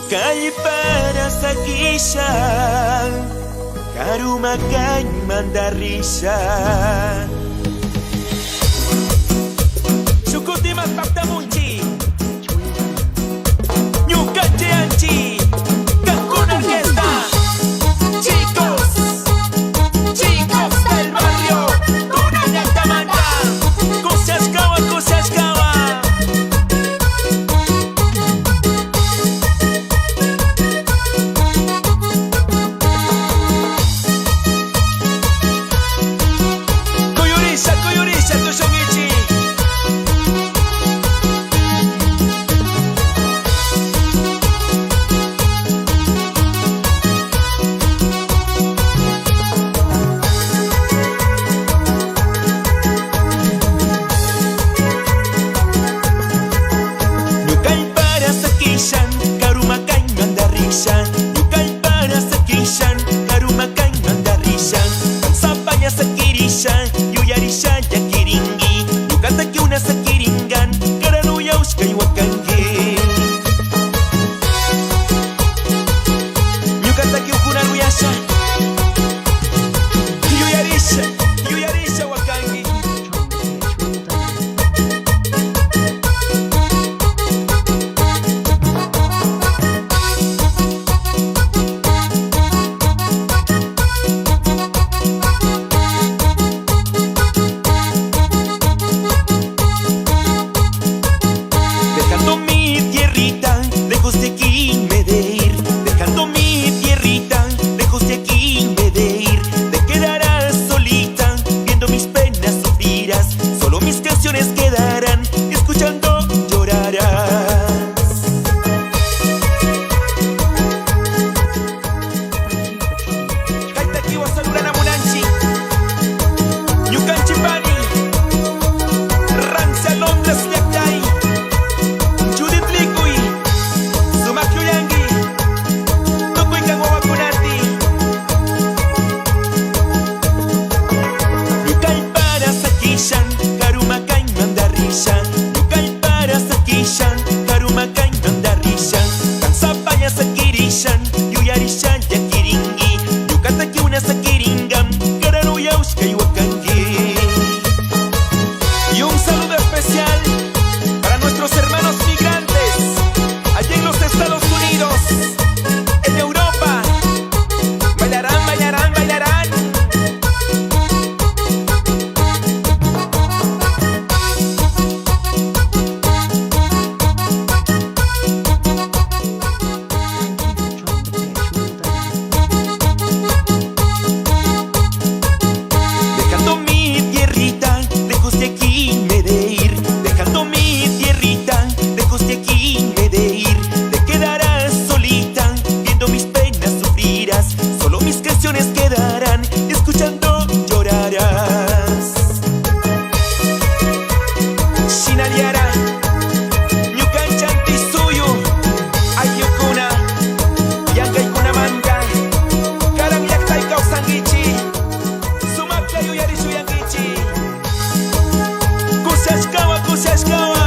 Nyukay para sa kisha, karumakay mandarisha. Sukuti magpagtamunchi, nyukay anchi, Cancún Orquesta. Chicos, chicos del barrio, Tuna Nagtamanta, Kusyaskawa, Kusyaskawa. Kuyurisa, kuyurisa, tusungichi. Nyukay para sa kishan, karumakay mandarishan. Nyukay para sa kishan, karumakay mandarishan. Pansapaya sa kirishan, yuyarishan yakiringi. Nyukataki una sa kiringan, karanuyaus kay wakangi. Nyukataki ukunaruyasha, yuyarisha, yuyarisha wakangi. Dejando mi tierrita, lejos de aquí me de ir. Dejando mi tierrita, lejos de aquí me de ir. Te quedarás solita, viendo mis penas sufrirás. Solo mis canciones quedarán, escuchando llorarás. Kaitaki wasalurana munanchi, Nyukanchi pani, Ranza Londres yakai. Judith Likui, Sumakyo Yangi, Tukoy kang wawakunati. Nyukay para sa kishan, karumakay mandarishan. Nyukay para sa kishan, karumakay mandarishan. Pansapaya sa kirishan, yuyarishan yakiringi. Nyukataki una sa kiringam, karanuyaus kay wakangi. Y un saludo especial para nuestros hermanos migrantes allá en los Estados Unidos, en Europa. Bailarán, bailarán, bailarán. Dejando mi tierrita, lejos de aquí me de ir. Dejando mi tierrita, lejos de aquí me de ir. Te quedarás solita, viendo mis penas sufrirás. Solo mis canciones quedarán, escuchando llorarás. Shinaliara, Nyukanchanti suyo, Ayukuna, Yankay kunamanga, Karang yaktay kausangichi, Sumakya yuyarishu yangichi. Kusyaskawa, Kusyaskawa.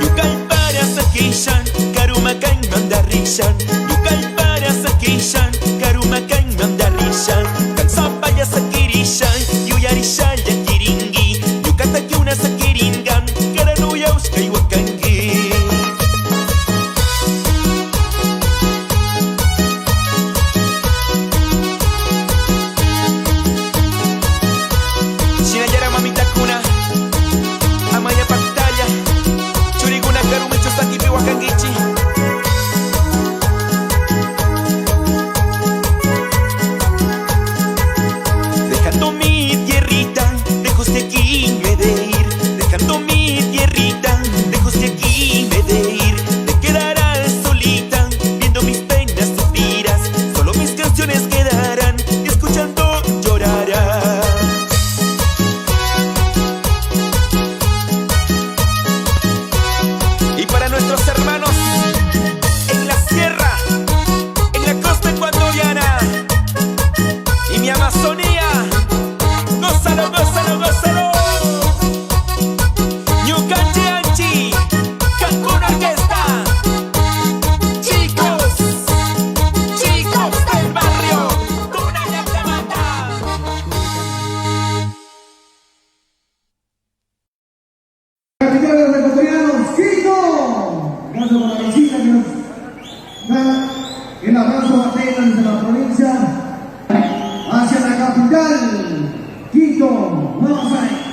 Nyukay para sa kishan, karumakay mandarishan. Nyukay para sa kishan, karumakay mandarishan. Pansapaya sa kirishan, yuyarishan yakiringi. Nyukataki una sa kiringan, karanuyaus kay wakangi. Shinayara mamita kuna, amaya pantalla, churiguna karumecho sakipi wakangichi. Dejando mi tierrita, lejos de aquí me de ir. Dejando mi tierrita, lejos Gracias por la visita que nos da el abrazo apenas desde la provincia hacia la capital, Quito, Buenos Aires.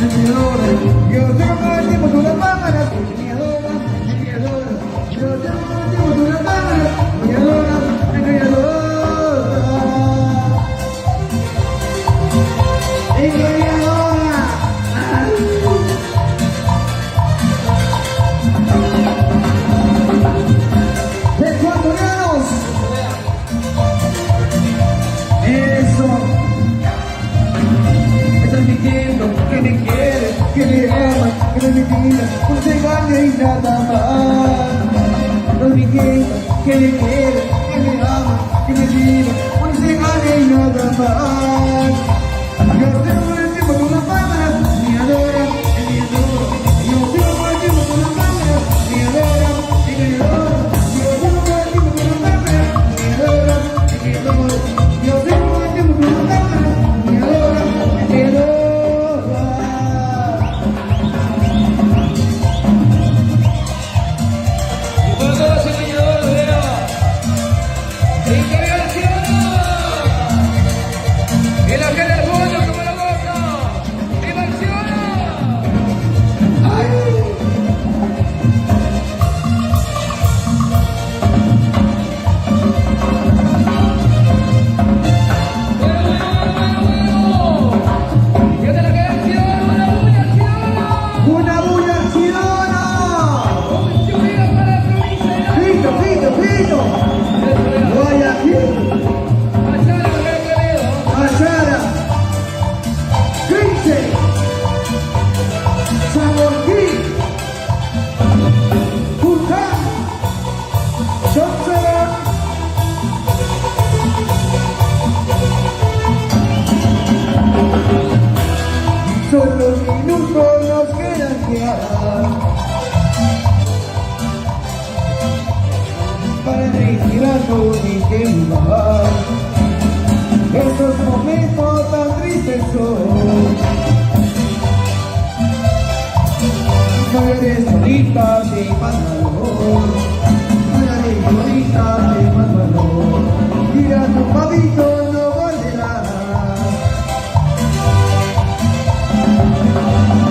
Yo tengo todo el tiempo, tú la cámaras, me adora, me adora. Yo tengo todo el tiempo, tú la cámaras, me adora, me adora. Y me adora. Ecuatorianos. Eso. Me están diciendo que me quieren, que me aman, que no me digan, no se gane y nada más. No me digan que me quieren, que me aman, que me digan, no se gane y nada más. Yo tengo el tiempo con la cámara, me adora, me adora. Yo tengo el tiempo con la cámara, me adora, me adora. Yo tengo el tiempo con la cámara, me adora, me adora. Yo tengo el tiempo con la cámara, me adora, me adora. ¡Una bulla ciudadana! ¡Pito, pito, pito! Guayaquil, Achara, Grinche, San Joaquín, Julcán, Johnson. Solo minutos nos quedan ya para retirarnos y quemar esos momentos tan tristes son. No eres solita de más valor, no eres solita de más valor. Mira tu pavito no volverá.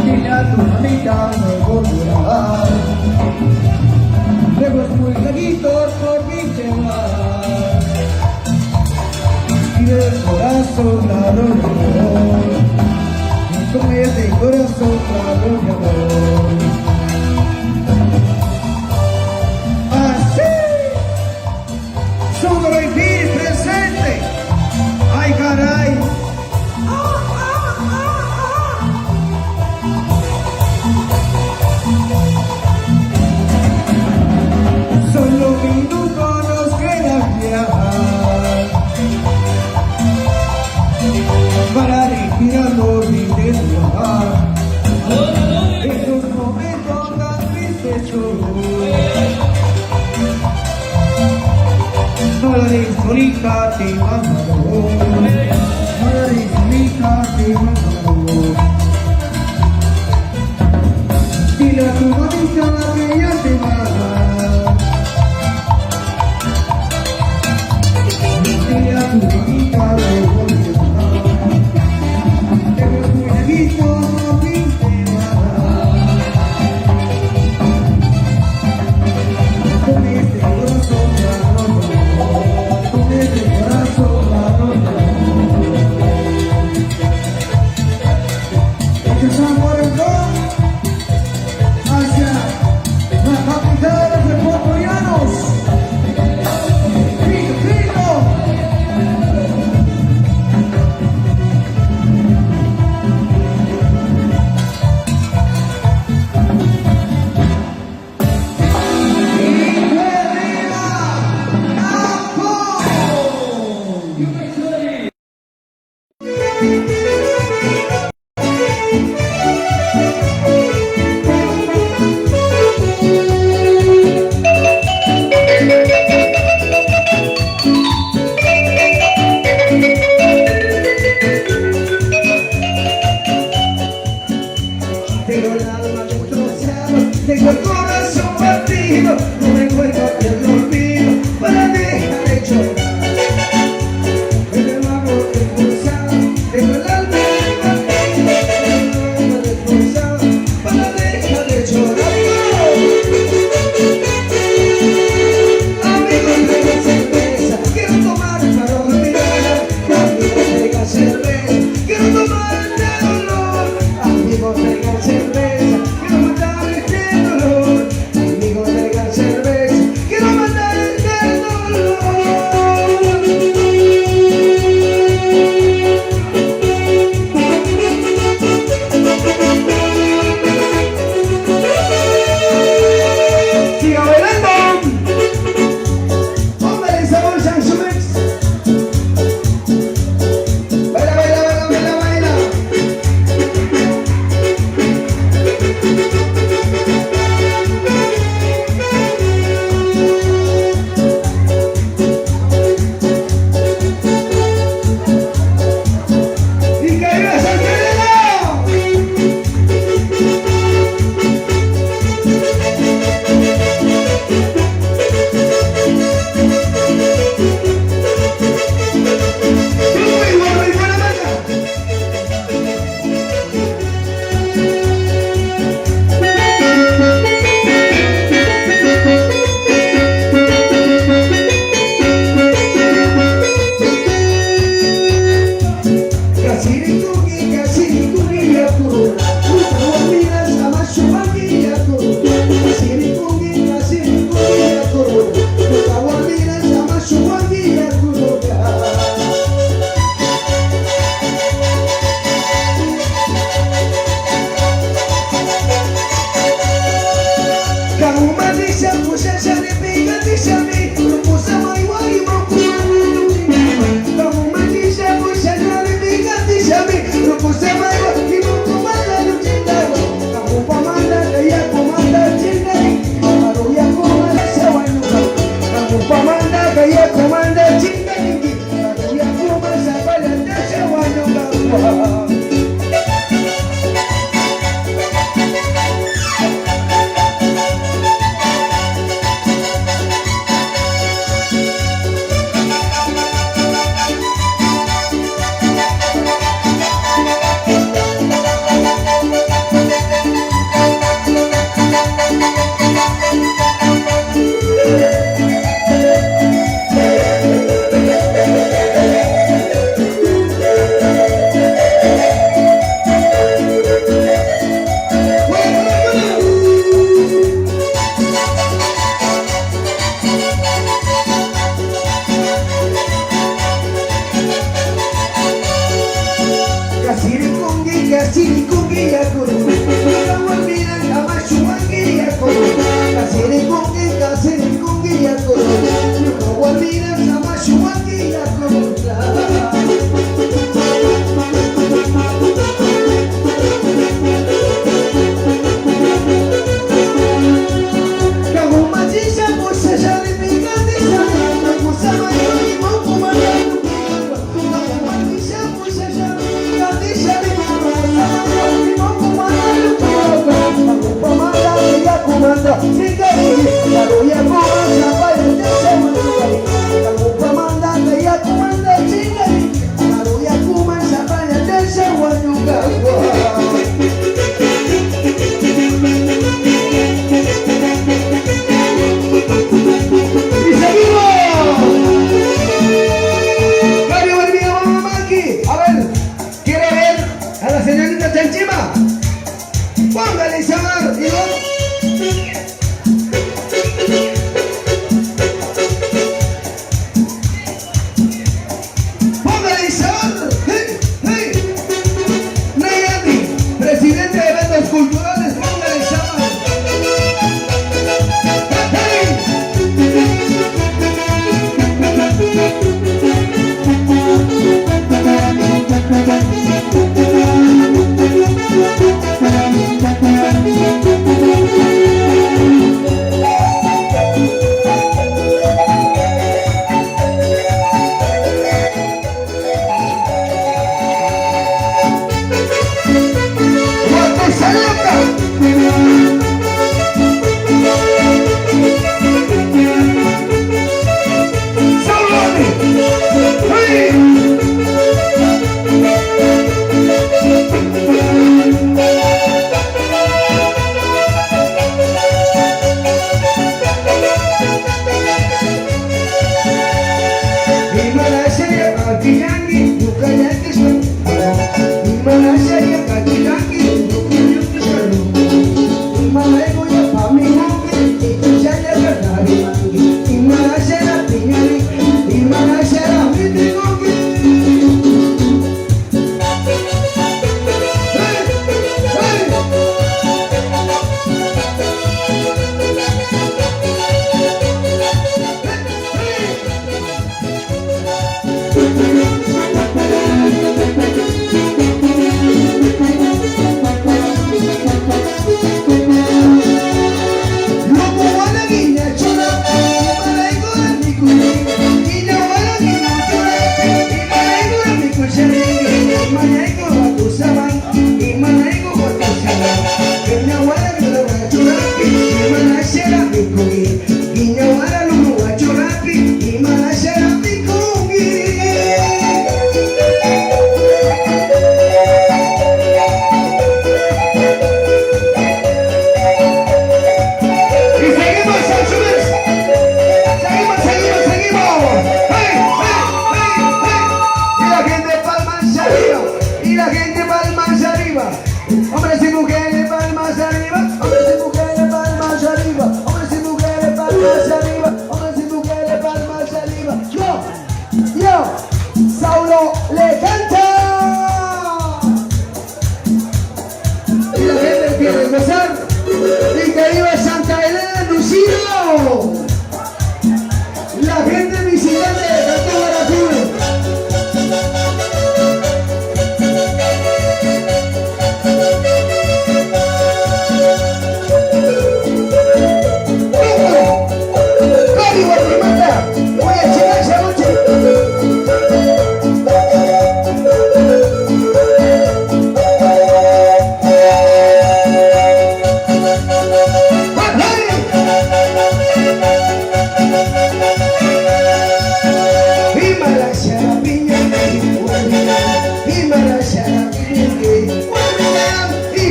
Dile a tu mamita no volverá. Luego es muy larguitos por mí te vas. Y del corazón claro de amor. Y con ese corazón claro de amor. Así. Solo vivir presente. Ay caray. Solo minutos nos quedan ya para retirarnos y desnudar esos momentos tan tristes son. No la eres solita, te mando. No la eres solita, te mando. Dile a tu mamita que ya te va. Dile a tu mamita que volverá. Pero es muy larguito, no pintará. Con este corazón ya no, con este corazón ya no.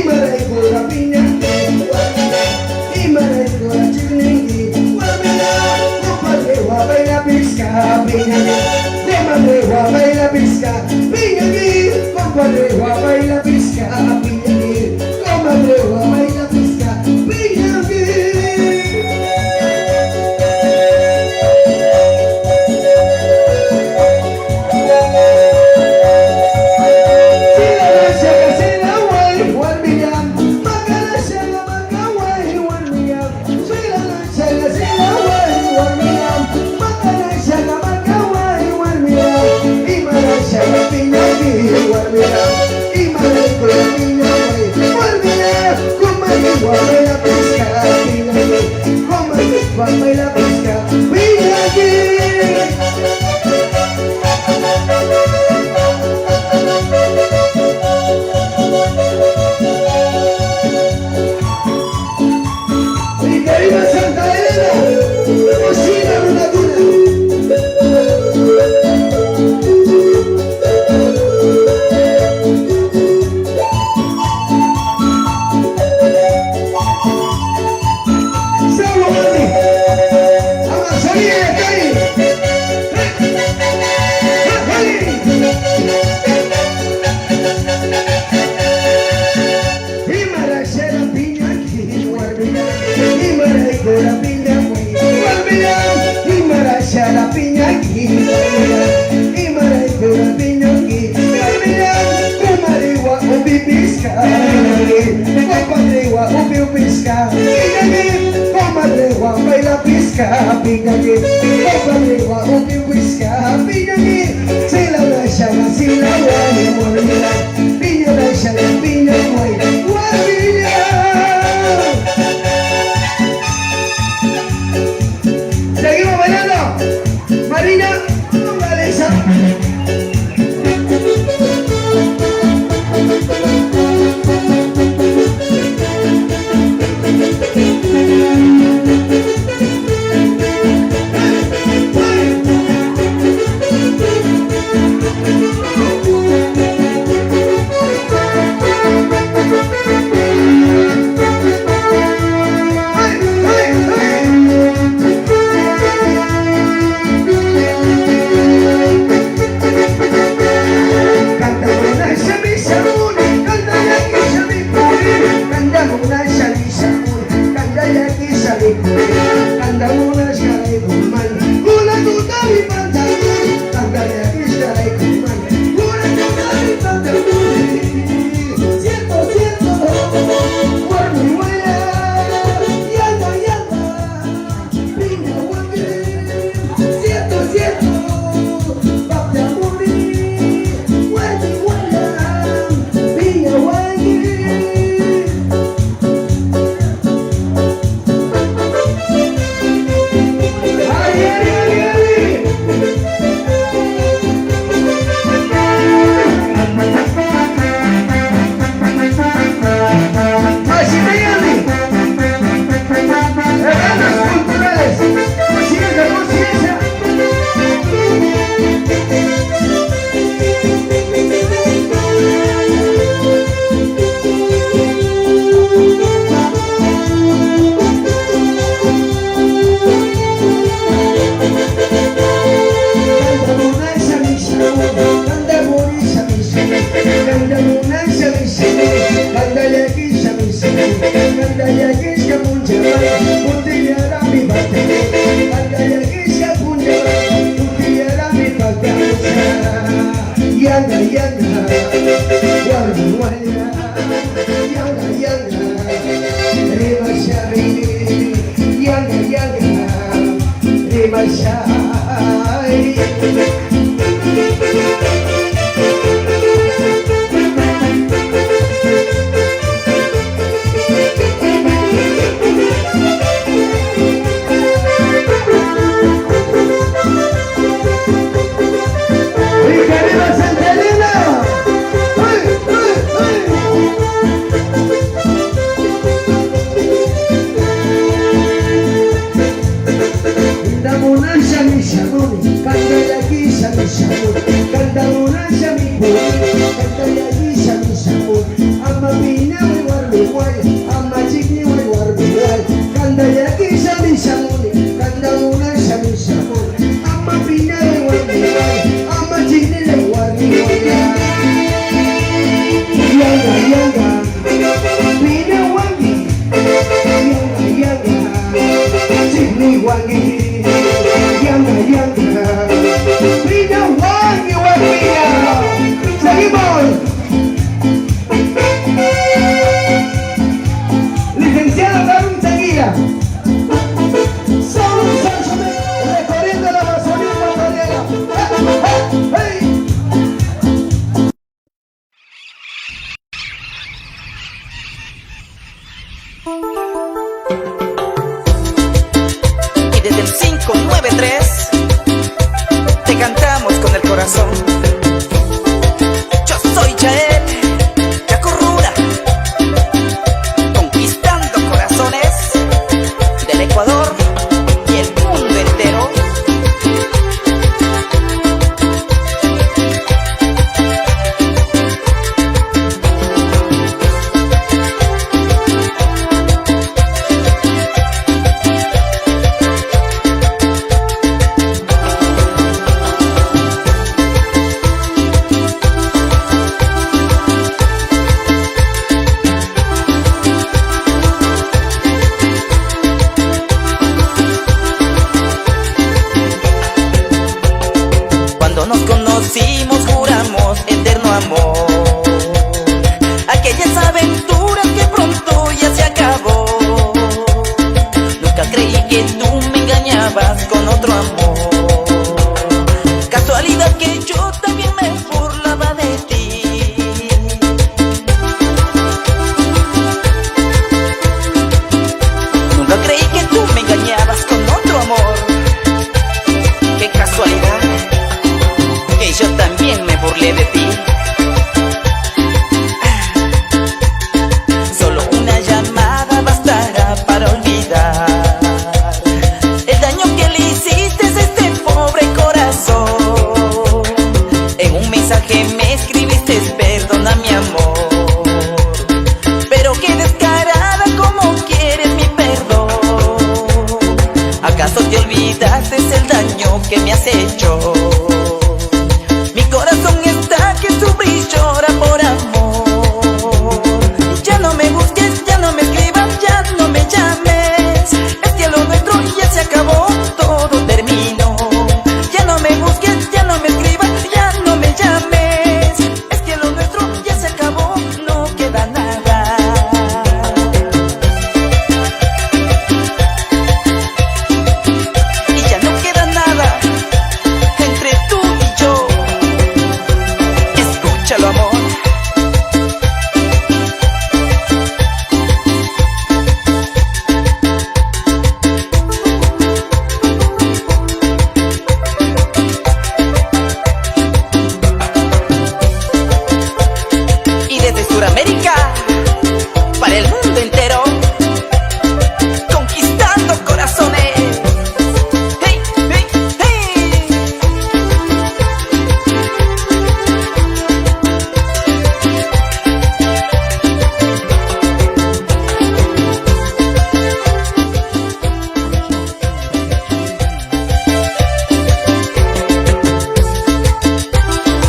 Imaray ko la piña Imaray ko la chilingi Wabila Compadre guapay la pizca Piña Comadre guapay la pizca Piña Compadre guapay la pizca Piña Comadre guapay la pizca Piña Guapay la pesca, mira aquí. Mi querida Santa Elena, cocina una tuna. Pinagi, compadre guapo pisca, pinagi, si la nasha, si la guay, guardia, piña nasha, piña guay, guardia. Seguimos bailando, Marina, Vanessa. guay, amachiki guay warbi guay. Kanda yaki shami shamuni, kanda una shami shamuni. Ama pina warbi guay, amachiki warbi guay. Yanga yanga, pina wangi, yanga yanga, chini wangi, yanga yanga, pina wangi warbi. Seguimos. Licenciada Carmen Seguía. Son recorriendo la Amazonía ecuatoriana. ¡Hey! Y desde el 593 te cantamos con el corazón. Yo soy Yael Yacurrura, conquistando corazones del Ecuador y el mundo entero. Cuando nos conocimos juramos eterno amor, aquellas aventuras que pronto ya se acabó. Nunca creí que tú me engañabas con otro amor. Casualidad que yo también me burlaba de ti. Nunca creí que tú me engañabas con otro amor. Qué casualidad que yo también me burlé de ti. Solo una llamada bastará para olvidar el daño que le hiciste a este pobre corazón. En un mensaje me escribiste: perdona mi amor, pero qué descarada, como quieres mi perdón. ¿Acaso te olvidaste el daño que me has hecho? Mi corazón está que sufre y llora por amor. Ya no me busques, ya no me escribas, ya no me llames. Es que lo nuestro ya se acabó, todo terminó. Ya no me busques, ya no me escribas, ya no me llames. Es que lo nuestro ya se acabó, no queda nada. Y ya no queda nada entre tú y yo. Escúchalo, amor. Y desde Sudamérica para el mundo entero, conquistando corazones. Hey, hey, hey.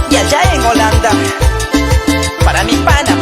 Y allá en Holanda, para mi pana,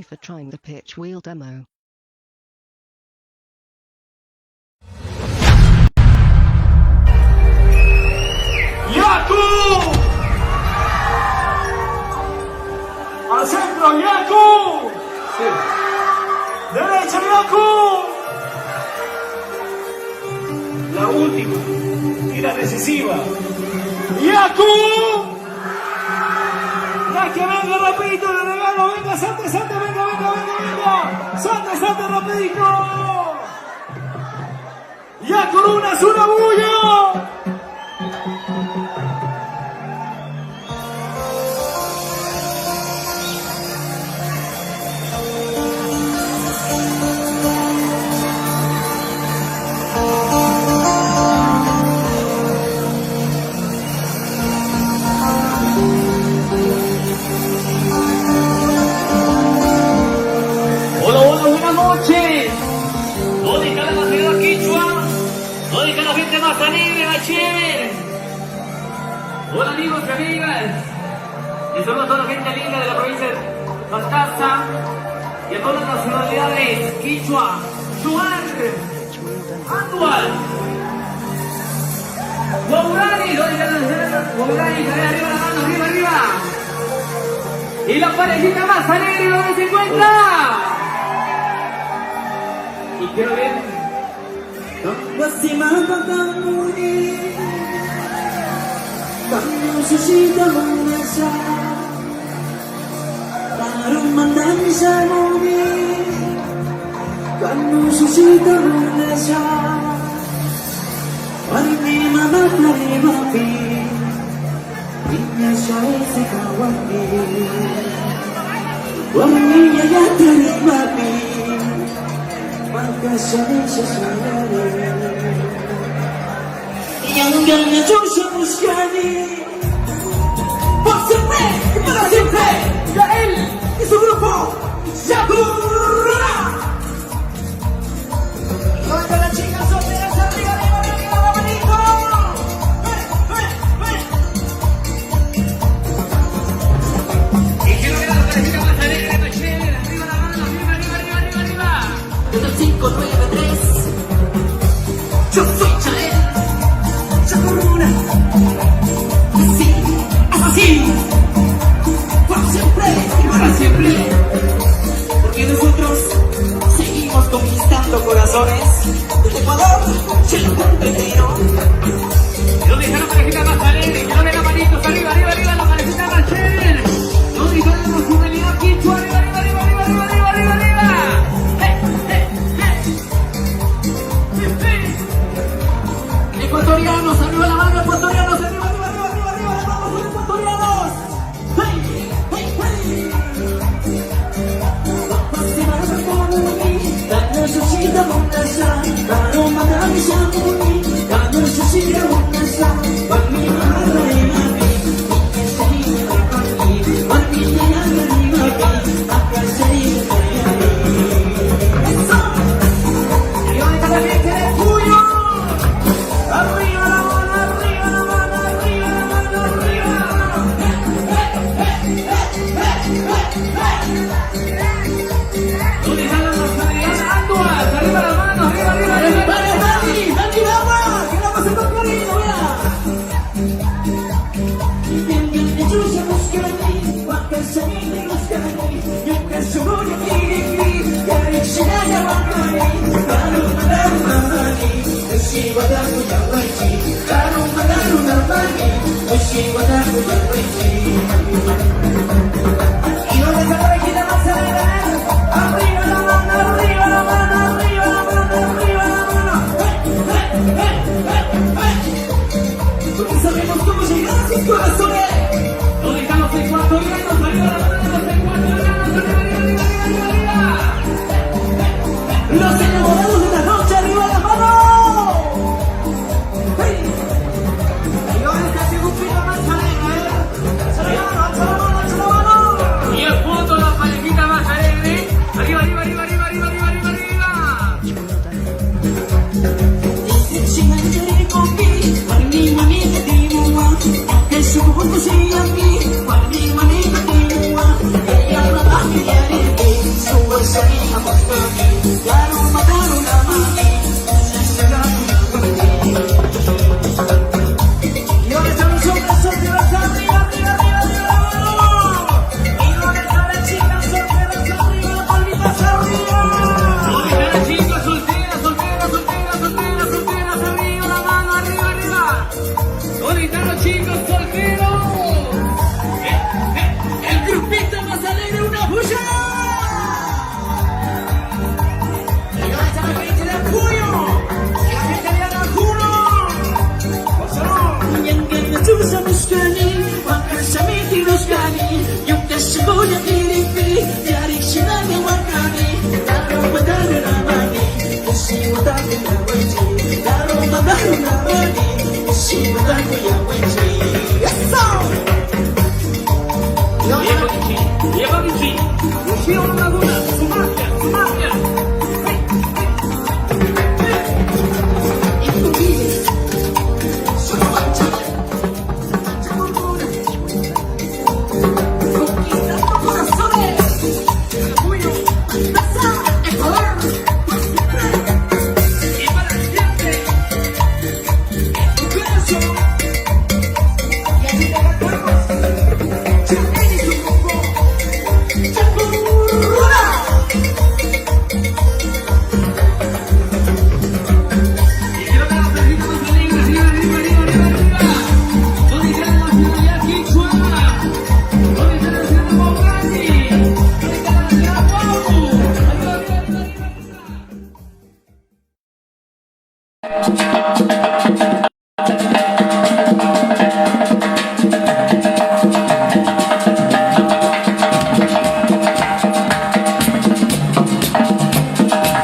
you for trying the pitch wheel demo. ¡Yaku! ¡Al centro, Yaku! Sí. ¡Derecha, Yaku! La última y la decisiva. ¡Yaku! ¡Ya que venga rapidito, le regalo! ¡Venga, salte, salte! ¡Venga, venga, venga, venga! ¡Salte, salte rapidito! ¡Yaku Luna, es una bulla! Hola amigos y amigas, les saludo a toda la gente linda de la provincia de Pastaza y a todas las nacionalidades: Quichua, Chuan, Andual, Guaurani, Guaurani, arriba la mano, arriba, arriba. Y la parejita más alegre, ¿dónde se encuentra? Y quiero ver. Kamu sudah menasa, baru menangis mumi. Kamu sudah menasa, warni mama hari mapi, ini saya sekawani. Warni ya dari mapi, maka saya sesayang. Yang gannya Joshua Musyani por siempre y para siempre, Yael y su grupo Yaku Luna. Todas las chicas solteras arriba, arriba, arriba, la manito. Y quiero ver a la parejita más alegre, Machete, arriba la mano, arriba, arriba, arriba, arriba, arriba. 1593, yo soy Yael. Así, así, por siempre y para siempre, porque nosotros seguimos conquistando corazones desde Ecuador, Chile, entero. ¿Dónde está la parejita más alegre? Que no le da manitos arriba, arriba, arriba, la parejita más chévere. ¿Dónde está la nacionalidad quichua? Arriba, arriba, arriba, arriba, arriba, arriba, arriba, arriba. Ecuatorianos, arriba la mano, ecuatorianos, arriba, arriba, arriba, arriba, arriba, la mano, los ecuatorianos. ¡Hey, hey, hey! Kanu susida munasa, kanu madami samuni, kanu susida munasa, warni mahalai mati, ikasai mati, warni yagari mati, akasai mati. Y hoy cada vez que le puyo, arriba la mano, arriba la mano, arriba la mano, arriba la mano. ¿Dónde está la nacionalidad Andual? Arriba la mano, arriba, arriba, arriba. ¡Vale, Dani! ¡Dani, vamos! ¡Que la pasemos clarito, vea! Y no le saca la quita más alegre. Arriba la mano, arriba la mano, arriba la mano, arriba la mano. Porque sabemos cómo llegar a sus corazones. ¿Dónde están los ecuatorianos? Arriba la mano, los ecuatorianos, arriba, arriba, arriba, arriba, arriba. Los enamorados de la noche, arriba la mano. ¡Hey! Y ahora está haciendo un pino más alegre, ¡echa la mano, echa la mano, echa la mano! Y el fondo la parejita más alegre. Arriba, arriba, arriba, arriba, arriba, arriba, arriba, arriba. Sinanjari kopi, warni mani ketiwa, akai subuh kusi yami, warni mani ketiwa, ya Allah ya Rabbi,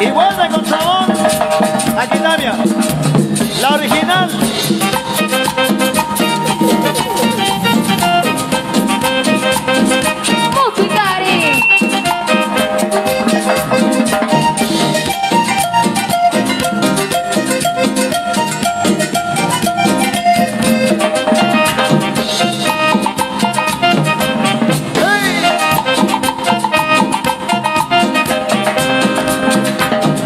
Y vuelve con sabor. Aquí Tania, la original. Musicari.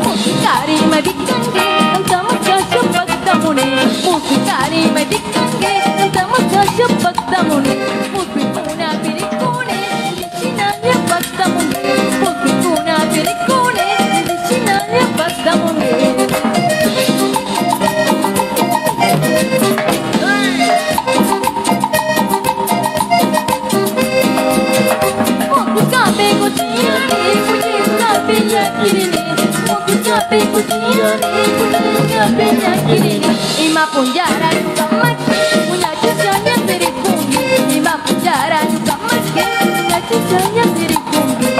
Musicari, mai bikange, cantamos cepat damune. Musicari, mai bikange, cantamos cepat damune. Musikuna pirikune, dicinanya pas damune. Musikuna pirikune, dicinanya pas damune. Musikabe kuciyani, musikabe yakirini. Musikabe kuciyani, musikabe yakirini. Ima punjara yuka maki, punya cucanya sirikungi. Ima punjara yuka maki, punya cucanya sirikungi.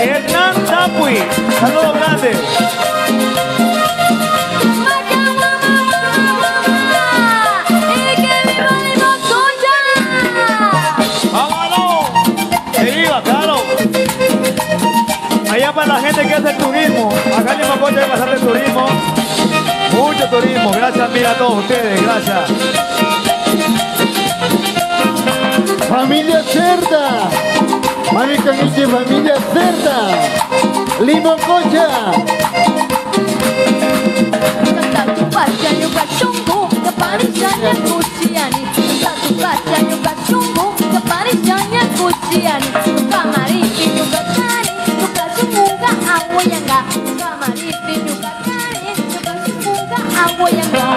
Hernán Tapui, saludos grandes. ¡Vámonos! ¡Que viva, claro! Allá para la gente que hace turismo, acá en Limacocha hay bastante turismo, mucho turismo. Gracias, mira a todos ustedes, gracias. Familia Cerda, Mami Caniche, familia Cerda, Limacocha. Satu baca nyuka sungguh keparisannya kuciani. Satu baca nyuka sungguh keparisannya kuciani. Kamari nyuka kari nyuka sungguh awo yang ga. Kamari nyuka kari nyuka sungguh awo yang ga.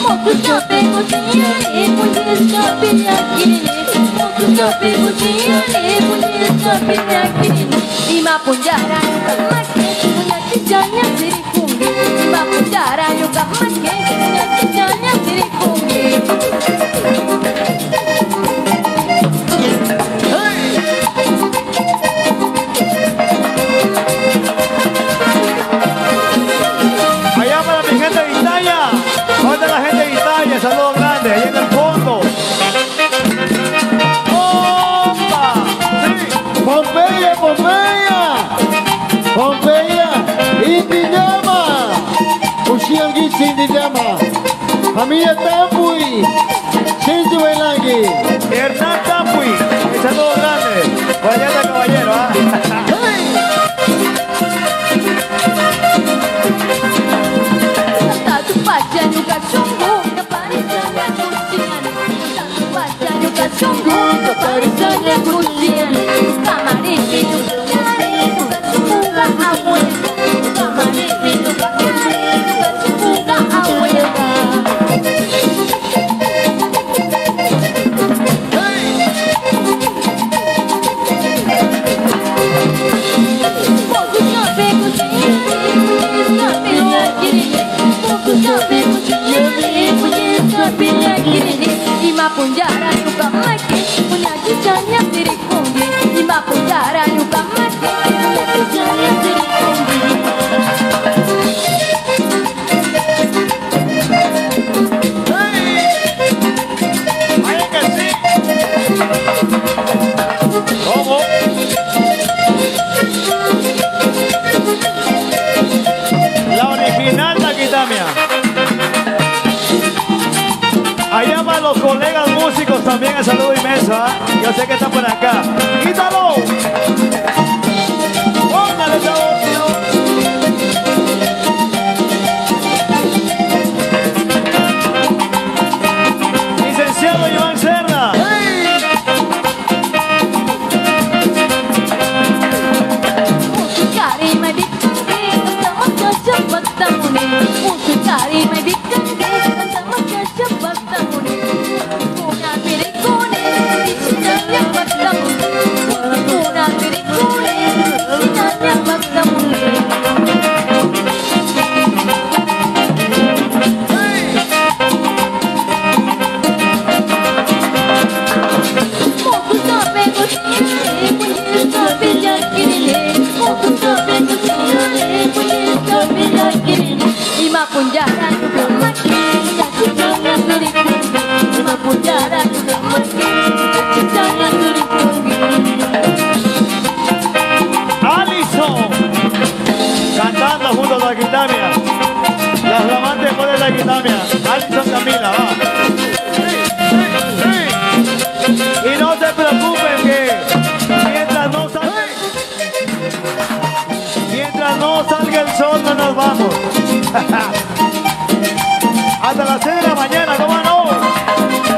Musikabe kuciyani, musikabe yakirini. Musikabe kuciyani, musikabe yakirini. Ima punjara yuka make, punya cicanya sirikungi. Ima punjara yuka make, punya cicanya sirikungi. Allá para mi gente de Italia, ¿dónde la gente de Italia? Saludos grandes, ahí en el fondo. ¡Opa! ¡Sí! Pompeya, Pompeya, Pompeya, Indiyama, Ushiangis Indiyama, familia Tapui, Shinji Bailangi. Hernán Tapui, saludos grandes. Por allá está caballero, ¿ah? Satu baca nyuka sungguh keparisannya kuciyani. Satu baca nyuka sungguh keparisannya kuciyani. Kamari nyuka kari nyuka sungguh awo yang ga. Kamari nyuka kari nyuka sungguh awo yang ga. Musikabe kuciyani, musikabe yakirini. Musikabe kuciyani, musikabe yakirini. Ima punjara yuka make, punya cicanya sirikungi. Ima punjara yuka make, punya cicanya sirikungi. Vaya que sí. ¿Cómo? La original Taquitamia. Allá van los colegas músicos también, el saludo inmenso, ¿ah? Yo sé que están por acá. ¡Quítalo! ¡Póngale sabor! Licenciado Iván Cerda. Musicari mai bikange, cantamos cepat damune. Musicari mai bikange. Alison, cantando junto a la Quitamia. Las flamantes por la Quitamia. Alison Camila, va. Sí. Y no se preocupen que mientras no salga el sol no nos vamos. Hasta las 6 de la mañana, ¿cómo no?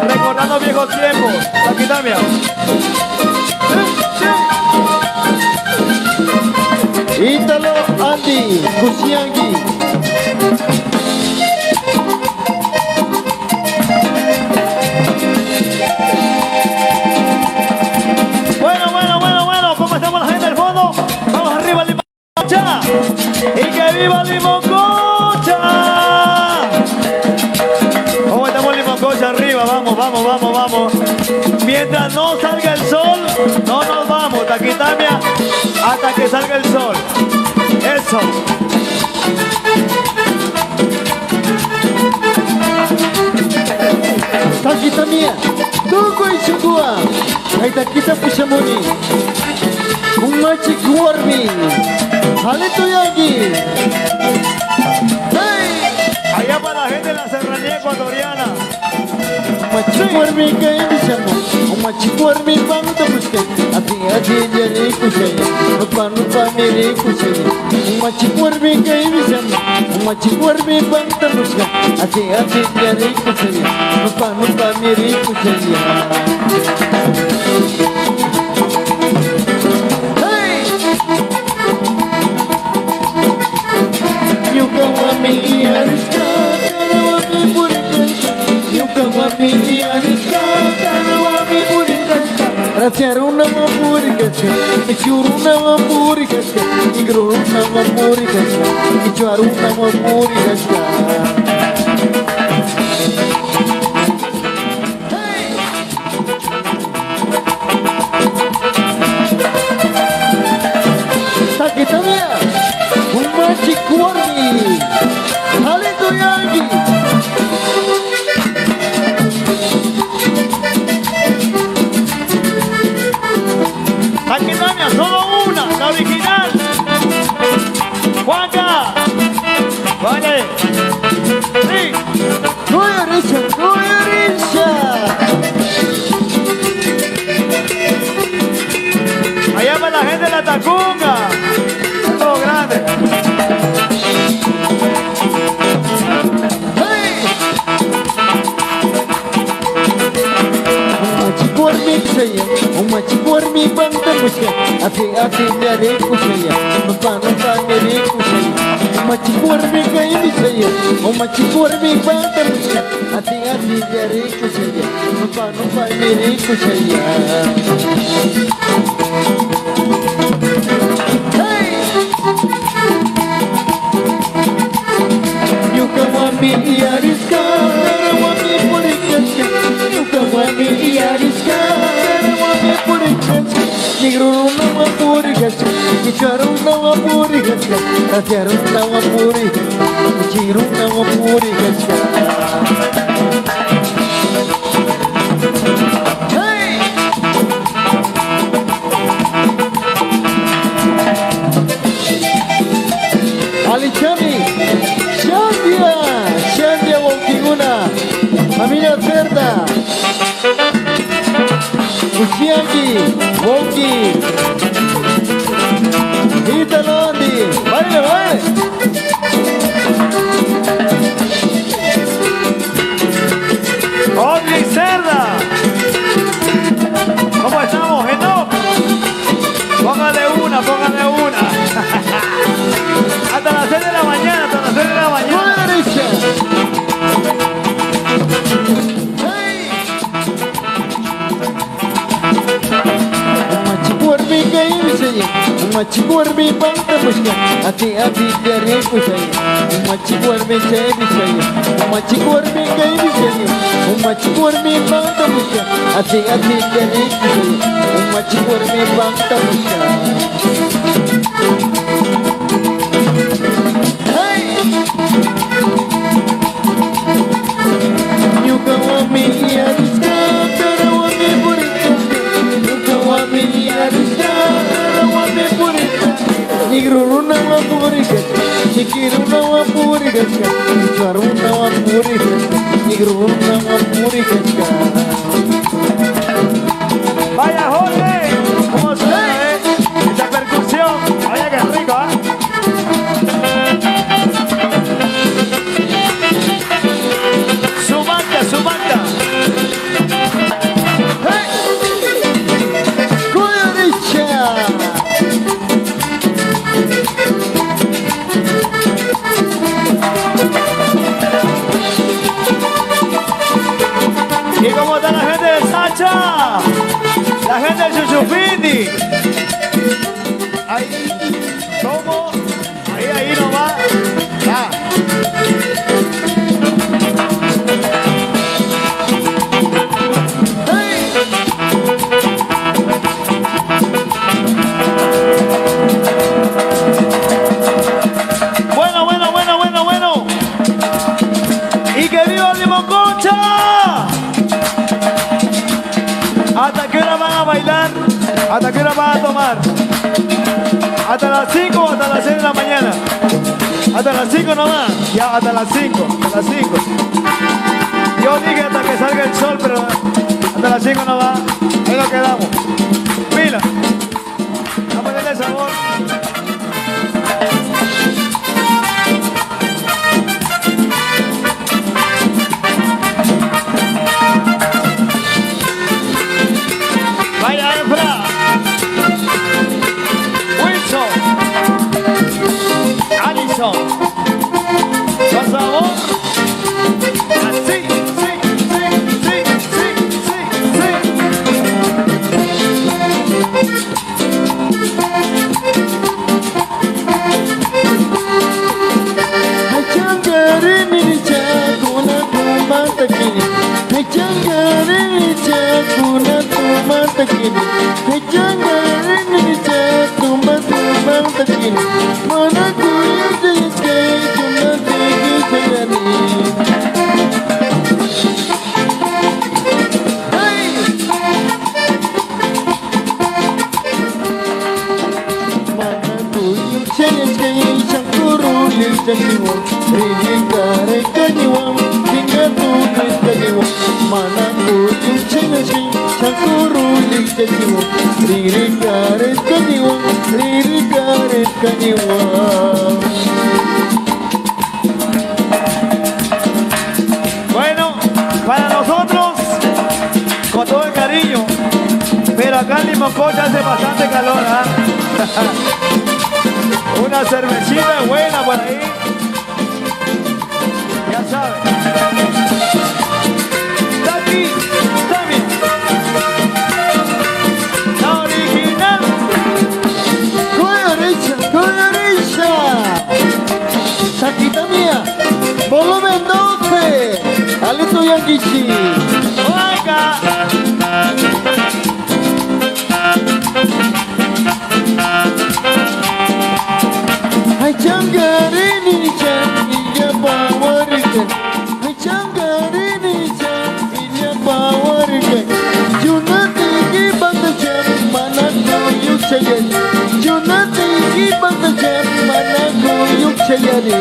Recordando viejos tiempos. La Quitamia. Ítalo Andy Kusiangi. Bueno, ¿cómo estamos la gente del fondo? Vamos arriba, Limoncocha. Y que viva Limoncocha. ¿Cómo estamos Limoncocha? Arriba, vamos. Mientras no salga el sol, no nos vamos, Taquitamia, hasta que salga el sol. Eso. Taquitamia, tuko isugua. Ay takita pushamuni. Kumachi kuarmi. Halito yagi. Hey, Allá para la gente de la serranía ecuatoriana. kumachi kuarmi kay bisamo. Kumachi kuarmi bang tapuske. Ati jari kusaya. Nupa miri kusaya. Kumachi kuarmi kay bisamo. Kumachi kuarmi bang tapuske. Ati jari kusaya. Nupa miri kusaya. Raciar una mamurica, echur una mamurica, igro una mamurica, echar una mamurica. Taquitamia, un machicuarmi, Halito Yangi. Taquitamia, solo una, la original. Juanca. Vale. Sí. No hay risa. Allá para la gente de la Tacunga. Todo grande. Uma chikormi banta musya, ati nyari kusya, nupa nyari kusya. Uma chikormi kay bisaya, uma chikormi banta musya, ati nyari kusya, nupa nyari kusya. Hey, yuka wami yariska, wami purikasya, yuka wami yariska. Negro una mamurica, quicharo una mamurica, raciar una mamurica, chiro una mamurica. Hey! Alichami, Shandia Wokiguna, familia Cerda. Kusiangi, Woki, Ítalo Andy, baile. Ogli Cerda. ¿Cómo estamos, Enoch? Póngale una. Hasta las 6 de la mañana, Buena derecha. Umachikuarmi pantamushka, ati darikushaya. Umachikuarmi chaybishaya, umachikuarmi kaybishaya. Umachikuarmi pantamushka, ati darikushaya. Umachikuarmi pantamushka. Nigruna wa puriga, chikiruna wa puriga, charuna wa puriga, nigruna wa puriga. Vaya Jorge, ¿cómo suena, esa percusión? Vaya que rico, ¿ah? Su banda, su banda. Hey, Cuadricha. ¿Y cómo está la gente de Sacha? La gente de Chuchufindi. Ahí, ¿cómo? Ahí nomás. Ya. Bueno. Y que viva Limonconcha. ¿Hasta qué hora van a bailar? ¿Hasta qué hora van a tomar? ¿Hasta las 5 o hasta las 6 de la mañana? ¿Hasta las 5 nomás? Ya, hasta las 5, hasta las 5. Yo dije hasta que salga el sol, pero hasta las 5 nomás. Ahí nos quedamos. Mira, vamos a darle sabor. Vaya Efra, Wilson, Alison, con sabor, así, sí. Bueno, para nosotros, con todo el cariño, pero acá en Limonconcha hace bastante calor, ¿ah? Una cervecita buena por ahí. Ya saben. Está aquí, también. La original. Cuadricha. Saquita mía, volumen 12. Alito Yankichi. Oiga. Ay, changarini chan, iya pawarikan. Ay, changarini chan, iya pawarikan. Junati ki banda chan, mana koyuk chayani. Junati ki banda chan, mana koyuk chayani.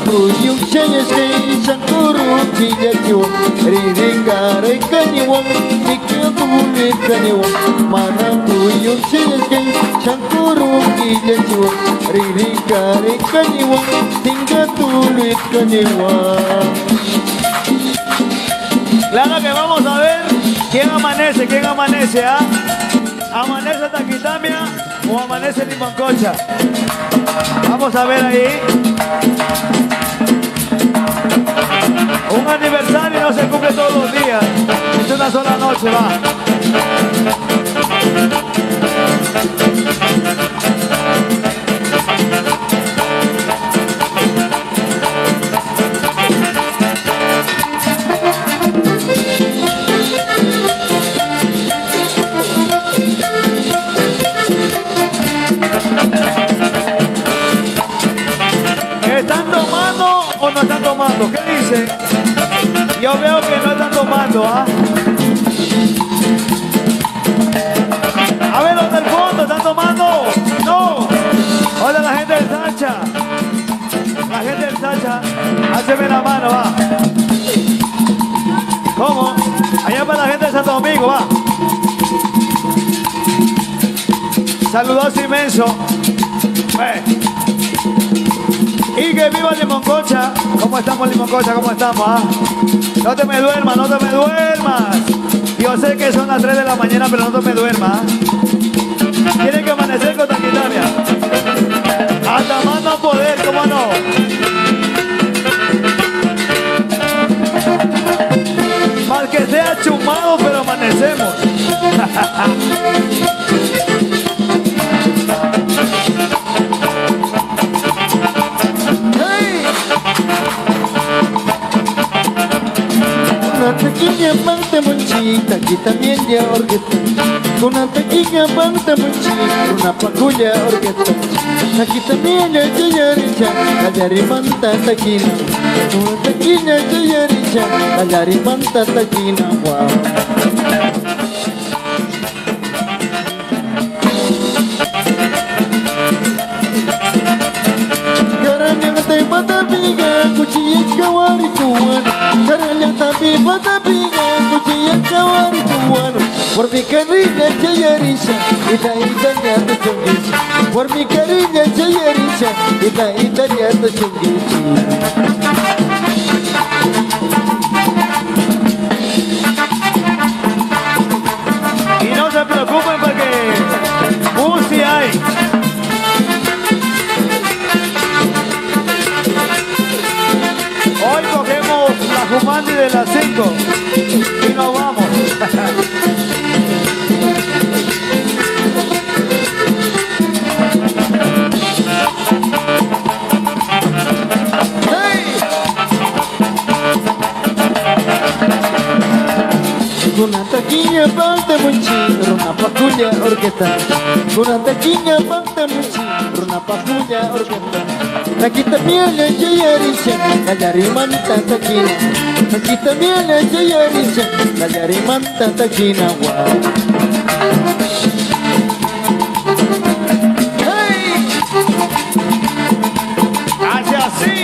Kuyuk chayas kay sankuru kiyakiwa ririkare kaniwa nikyakulit kaniwa mana kuyuk chayas kay sankuru kiyakiwa ririkare kaniwa tingatulit kaniwa. Claro que vamos a ver quién amanece, ¿ah? ¿Amanece Taquitamia o amanece Limonconcha? Vamos a ver ahí. Un aniversario no se cumple todos los días. Es una sola noche, va. ¿Están tomando o no están tomando? ¿Qué dice? Yo veo que no están tomando, ¿ah? A ver, los del fondo, ¿están tomando? No. Hola, la gente del Sacha. La gente del Sacha. Háceme la mano, va. ¿Cómo? Allá para la gente de Santo Domingo, va. Saludos inmenso. Y que viva Limoncocha. ¿Cómo estamos, Limoncocha? ¿Cómo estamos? Ah? No te me duermas, no te me duermas. Yo sé que son las 3 de la mañana, pero no te me duermas. Tienen que amanecer con taquitania. Hasta más no poder, ¿cómo no? Mal que sea chumado, pero amanecemos. Una pequeña parte monchita, aquí también ya orquesta. Una pequeña parte monchita, una paculla orquesta. Aquí también ya chayaricha, callarimanta taquina. Una pequeña chayaricha, callarimanta taquina, wow. Patapiga, cuchilla kawari tuan. Caranya tapi patapiga, cuchilla kawari tuan. Por mi cariño chayarisha, ita ya te chungichi. Por mi cariño chayarisha, ita ya te chungichi. Y no se preocupen porque Pussy hay. Hoy cogemos la Jumandi de las 5 y nos vamos. Una taquilla parte monchita, una paculla orquesta. Una taquilla parte monchita, una paculla orquesta. Aquí también la chayarisha, callarimanta taquina. Aquí también la chayarisha, callarimanta taquina, wow. ¡Hey! ¡Hace así!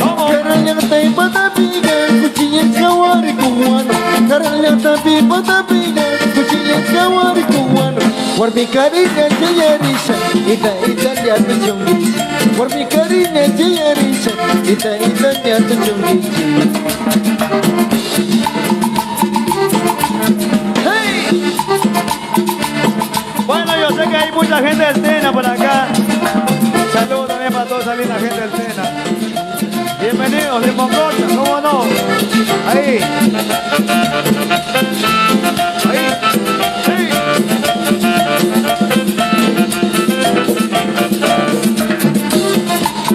¿Cómo? Carallata y patapiga, cuchilla kawari cubano. Carallata y patapiga, cuchilla kawari cubano. Por mi cariño chayarisha, ita ya te chungichi. Por mi cariño chayarisha, ita ya te chungichi. ¡Hey! Bueno, yo sé que hay mucha gente del Tena por acá. Saludos también para toda esa linda gente del Tena. Bienvenidos, Limoncocha, ¿cómo no? Ahí. Ahí. Sí.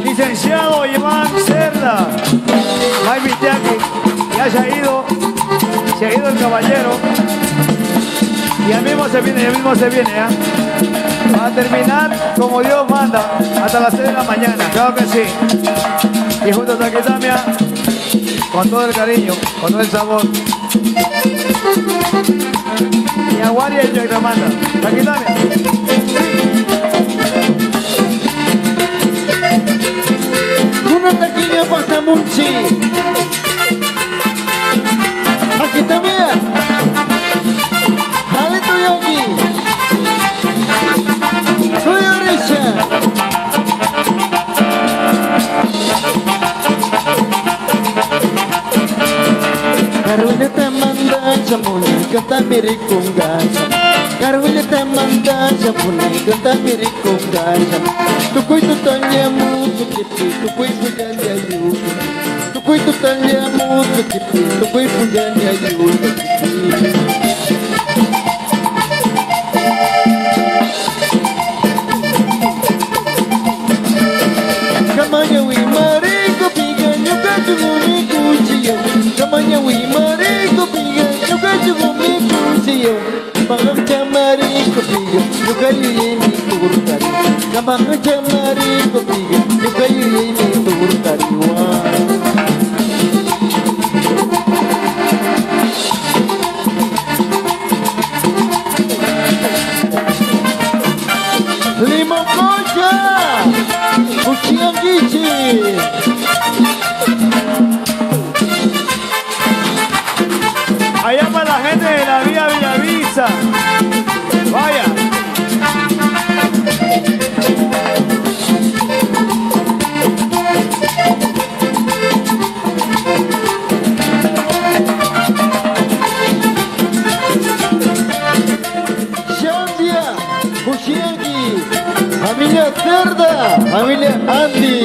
Licenciado Iván Cerda, Mike Vitiaki, ya se ha ido el caballero. Y ya mismo se viene, ¿ya? Va a terminar como Dios manda, hasta las 6 de la mañana, claro que sí. Y junto a Taquitamia, con todo el cariño, con todo el sabor. Y Aguari y el Gramanda. Taquitamia. Una taquilla pasta monchi. Aquí también. Dale tu yogi. Soy Orisha. Karunya te manda chamuli kata miri kungaja. Karunya te manda chamuli kata miri kungaja. Tukui tu tanya mu tukiti tukui pujan jayu. tu cuento tan le amo, tu cuerpo ya me ayuda. Kamanya wi marico piga nyuka tugu mi kuchiyo. Kamanya wi marico piga nyuka tugu mi kuchiyo. Kamang chamarico piga nyuka yuye mi turtari. Kamang chamarico piga nyuka yuye mi turtari wa. Limão Concha, o Tianguite. Allá para la gente de la Vía Villavisa. Vaya. Xandia, o Xiangui, família Cerda, família Andy.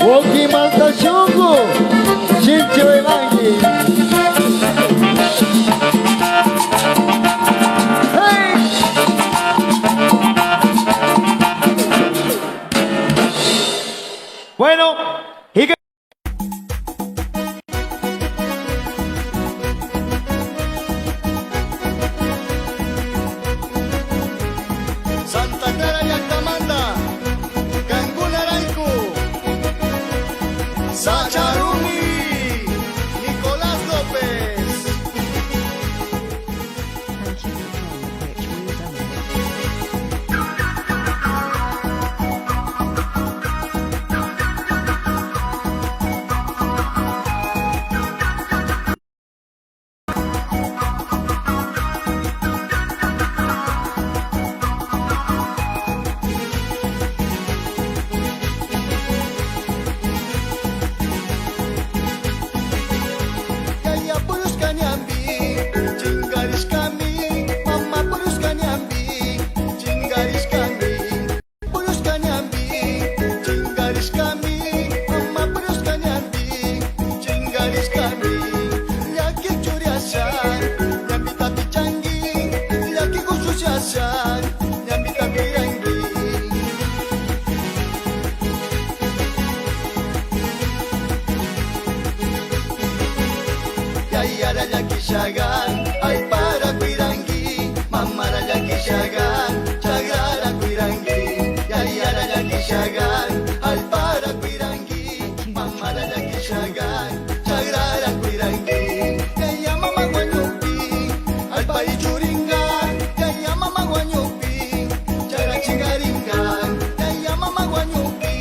Woki Malta Xungo, Xincho Elangi. Hey! Bueno, y que... Santa Clara y Altamanda, Cancún Araico, Sacharumi, Nicolás López. Thank you for playing the pitch wheel demo. Kaya purus kanyambi, cinggaris kami, mama purus kanyambi, cinggaris kami. Purus kanyambi, cinggaris kami, mama purus kanyambi, cinggaris kami. Laki curiasan, nyambi tapi canggih, laki khusus yasan, nyambi tapi ranggi. Yaya raya kishagan, ay para kuirangi, mama raya kishagan, chagrara kuirangi. Yaya raya kishagan, ay para kuirangi, mama raya kishagan, chagrara kuirangi. Yaya mama guanyupi, ay pai churingan, yaya mama guanyupi, chagra chingaringan. Yaya mama guanyupi,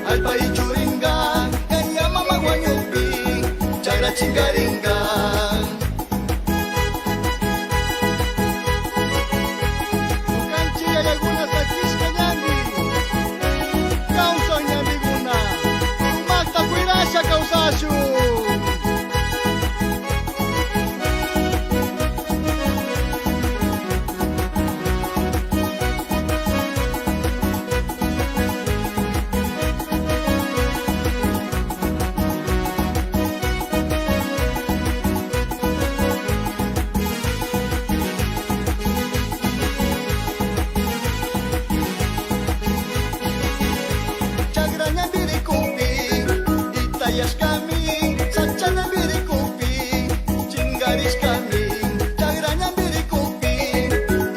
ay pai churingan, yaya mama guanyupi, chagra chingaringan. Bukanchi hay algunas aquí Ñambi, causa Ñambi guna, magta cuirasha causashu. Chagranya birikupi, itayas kami, sachana birikupi, cinggaris kami. Chagranya birikupi,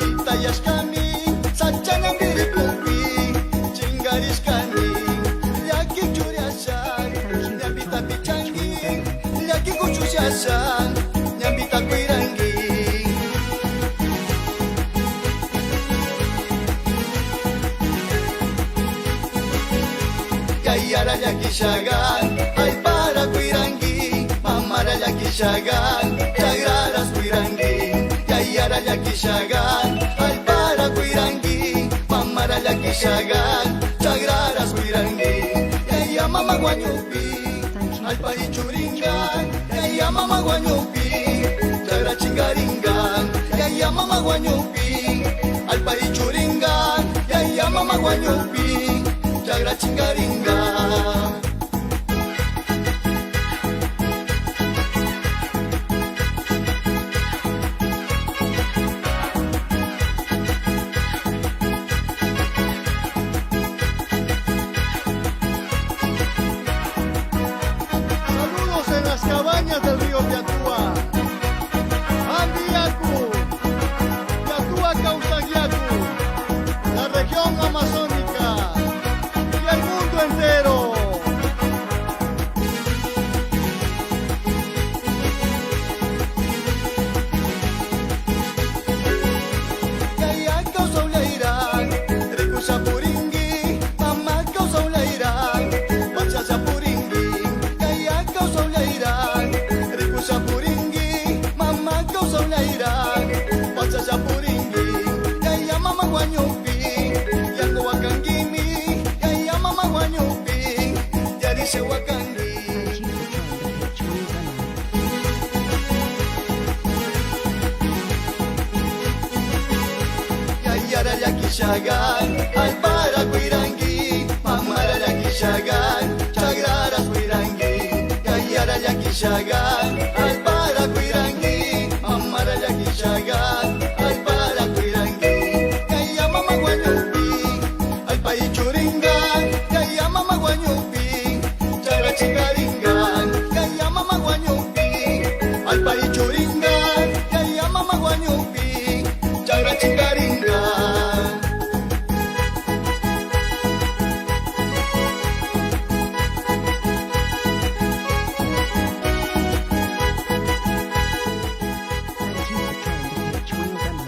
itayas kami, sachana birikupi, cinggaris kami. Laki curiasan, nyambi tapi canggih, laki khusus yasan, nyambi tapi ranggi. Yaya raya kishagan, ay para kuirangi, mama raya kishagan, chagraras kuirangi. Yaya raya kishagan, ay para kuirangi, mama raya kishagan, chagraras kuirangi. Yaya mama guanyupi, ay pai churingan, yaya mama guanyupi, chagra chingaringan. Yaya mama guanyupi, ay pai churingan, yaya mama guanyupi, chagra chingaringan. Shawakangi. Thank you for trying the pitch with Demo. Yayara yakishagan, alpara kuirangi, mamara yakishagan, chagrara kuirangi. Yayara yakishagan, alpara kuirangi, mamara yakishagan, alpara kuirangi. Kaya mama guanyupi, alpai churingan, kaya mama guanyupi, chagra chingaringan, kaya mama guanyupi, alpai churingan, kaya mama guanyupi, chagra chingaringan. Thank you for trying the pitch with Demo.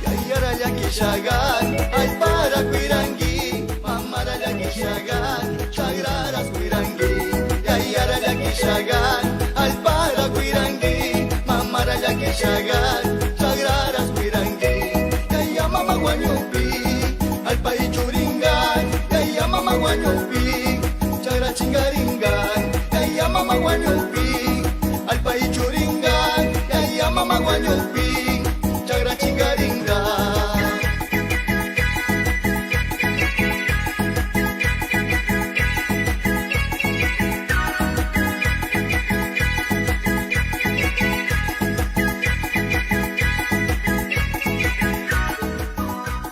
Yayara yakishagan, alpara kuirangi, mamara yakishagan, chagraras kuirangi. Yayara yakishagan, alpara kuirangi, mamara yakishagan, chagraras kuirangi. Yaya mama guanyupi, alpai churingan, yaya mama guanyupi, chagra chingaringan. Yaya mama guanyupi, alpai churingan, yaya mama guanyupi, chagra chingaringan.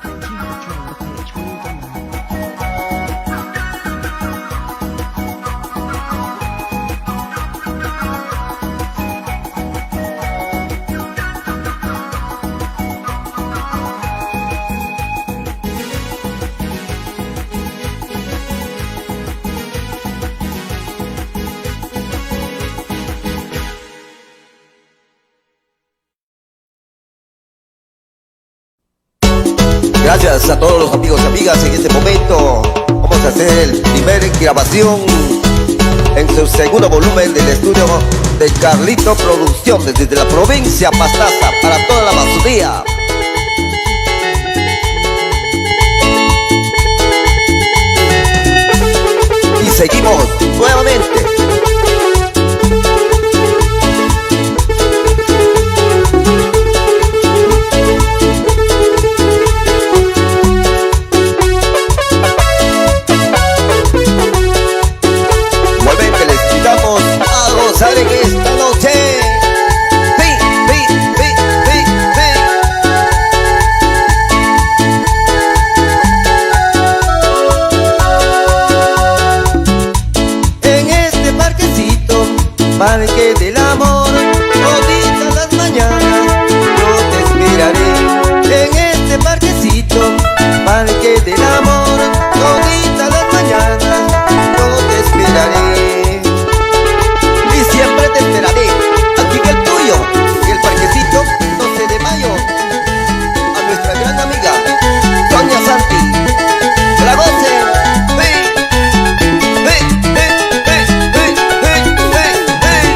Thank you for trying the pitch with Demo. Gracias a todos los amigos y amigas. En este momento vamos a hacer el primer grabación en su segundo volumen del estudio de Carlito Producciones desde la provincia Pastaza para toda la Amazonía. Y seguimos nuevamente. Igualmente les invitamos a gozar en esta noche. Sí, sí, sí, sí, sí. En este parquecito, parque del amor, toditas las mañanas yo te esperaré. En este parquecito, parque del amor, toditas las mañanas yo te esperaré. Y siempre te esperaré, aquí en el tuyo, en el parquecito 12 de mayo. A nuestra gran amiga, Doña Santi, que la goce. Hey, hey, hey, hey, hey, hey, hey, hey.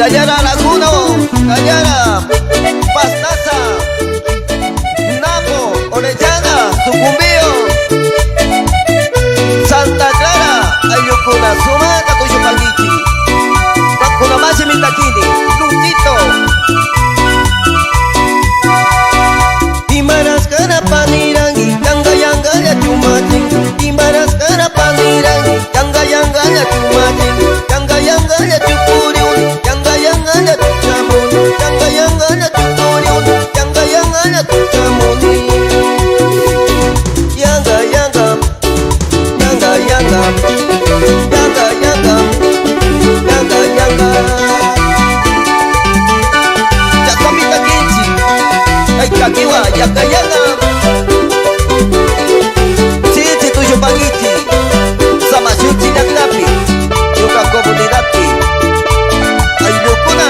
Tidayana Laguno, Cayara, Pastaza, Napo, Orellana, Sucumbío, Santa Clara, Ayucuna, Sumata, Tuyupaguichi, Kuna Masi Mitakini, Luchito, Imaras Cara Panirangi, Yanga Yanga ya Chumatin, Imaras Cara Panirangi, Yanga Yanga ya Chumatin, Yanga Yanga ya Chupuriun, Yanga Yanga ya Chuchamun, Yanga Yanga ya Chupuriun, Yanga Yanga ya Chuchamuni, Yanga Yanga, Yanga Yanga, Yanga Yanga, Yanga Yanga, Chakamita Kinchi, Kakiwa, Yanga Yanga, Chichi tuyo Paguichi, Sama Chuchi Nagnapi, Yuka Comunidati, Ayukuna,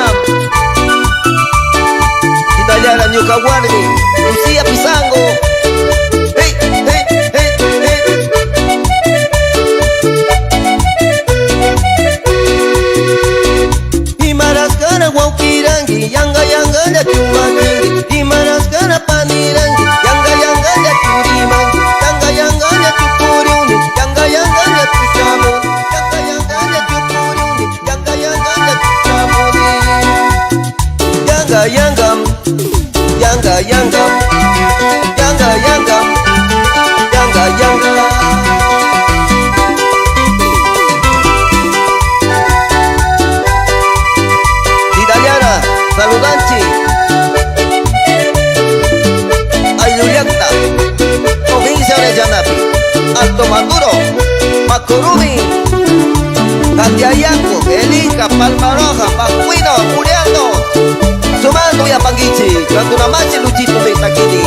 Tidayana Yuka Warmi, Lucia Pisango, hey, hey, hey, hey. Imaraskana Waukirangi, Yanga Yanga ya Chumatingi, Imaraskana Panirangi, Yanga Yanga ya Churimangi, Yanga Yanga ya Chupuriuni, Yanga Yanga ya Chuchamun, Yanga Yanga ya Chupuriuni, Yanga Yanga ya Chuchamuni, Yanga Yanga, Yanga Yanga, Yanga Yanga, Yanga Yanga. Tidayana, Saludanchi, Ayuyakta, Provincia de Yanapi, Alto Maduro, Macurumi, Candiayanco, Elica, Palmaroja, Pacuino, Muriano, Sumando y Apanguichi, Cantunamachi, Luchito, Metaquini.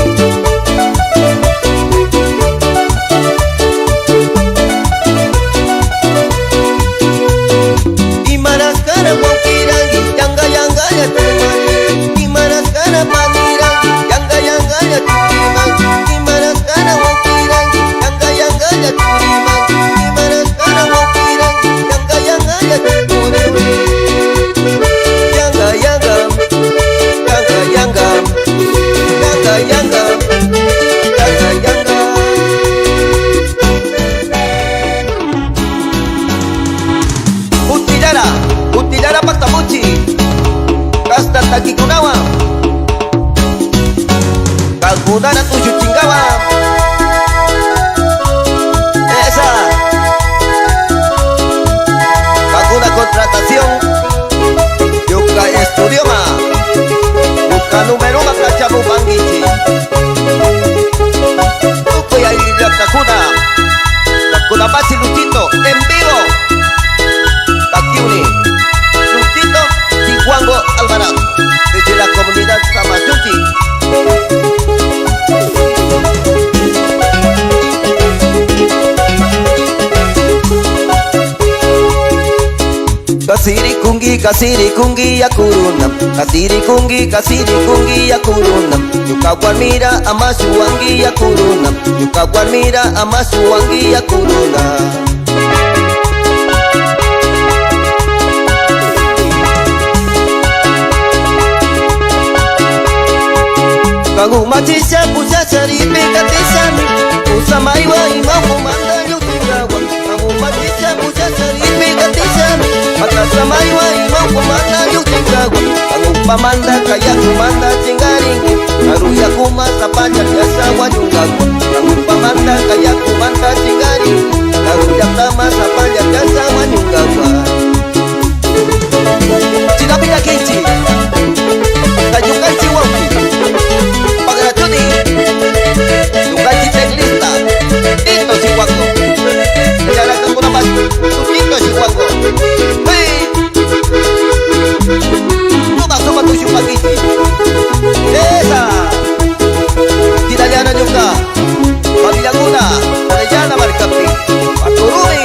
Imaraskana Waukirangi, Yanga Yanga ya Chumani, Imaraskana Panirangi, Yanga Yanga ya Churimangi, Imaraskana Waukirangi, Yanga Yanga ya Churimangi, Imaraskana Waukirangi, Yanga Yanga ya Churimangi, Yanga Yanga, Yanga Yanga, Yanga Yanga, Yanga Yanga. Utilara Pactamuchi, Casta Taquikunawa, Calcunara Tuchuchingawa, esa, Calcuna Contratación, Yuca Estudioma, Yuca Número Uno Cachamu Panguichi, Tucuya y la Calcuna Pasi Luchito, en vivo. Taquiuni, Luchito, Chihuango Alvarado, desde la comunidad Samachuchi. Kasiri kungi ya kurunam, kasiri kungi ya kurunam. Yukawan mira amasu wangi ya kurunam, yukawan mira amasu wangi ya kurunam. Kangu machisha pusha saripe katisami, usamai wa imamu manda yutingawa. Kangu machisha pusha saripe katisami, matasamai wa imamu manda yutingawa. Kangu pamanda kaya kumanda chingaringi, naruya kuma sapanya biasa wanyungawa. Kangu pamanda kaya kumanda chingaringi, naruya tama sapanya biasa wanyungawa. Cinapita kinci, kajukanci wampi. Pagrachuni, Yukachi Teclista, Tito Chihuahua, Yara Kakuna Mas, Tito Chihuahua, hey, Suma tu Chupaguichi, esa, Tidayana Yuka, Pavilaguna, Orellana Marcapi, Paturumi.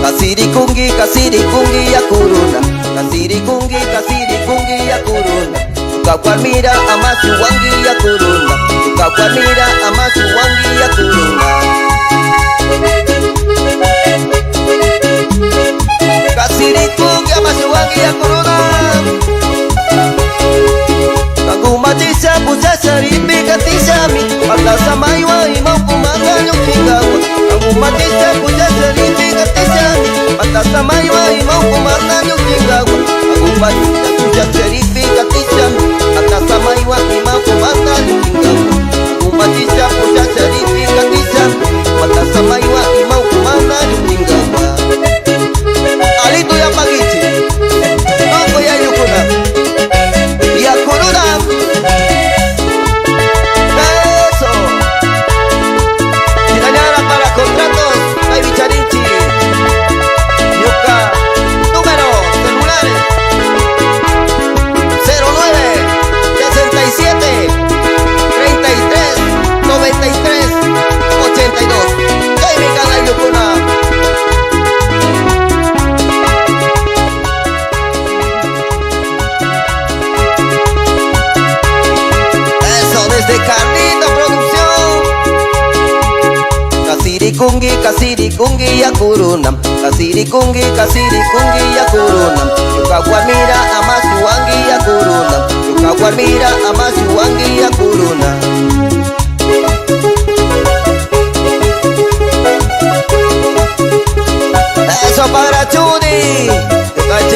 Kasiri kungi ya kuruna, kasiri kungi ya kuruna. Tukakwamira amasu wangi ya kuruna, tukakwamira amasu wangi ya kuruna. kasiriku ya masuwangi ya corona Kagu matisa pusa saripi katisami Mata samay wa imaw kumangan yung hingawa Kagu matisa pusa saripi katisami Mata samay wa imaw kumangan yung hingawa Kagu matisa pusa saripi katisami Mata samay wa imaw kumangan yung hingawa Kagu matisa pusa saripi katisami Mata samay wa imaw kumangan yung hingawa Alito ya pagichi Toko ya yukuna Ya corona Eso Señora para contratos Hay bicharinchi Yuka Número celulares 09 67 33 93 82 Soy mi canal Yukuna Desde Carlito Producción Kasirikungi ya kurunam Kasirikungi ya kurunam Yukaguarmira amasuwangi ya kurunam Yukaguarmira amasuwangi ya kurunam Eso para Chudi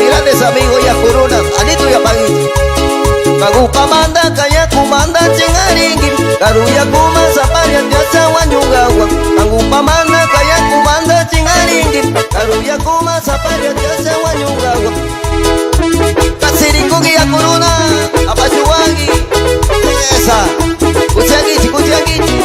Grandes amigos ya kurunam Alito ya pagi Kagu pamanda kaya kumanda cengaringin Karuya kuma saparian jasa wanyungawa Kagu pamanda kaya kumanda cengaringin Karuya kuma saparian jasa wanyungawa Kasirikungi ya kuruna Apa suwangi Esa Kuciagici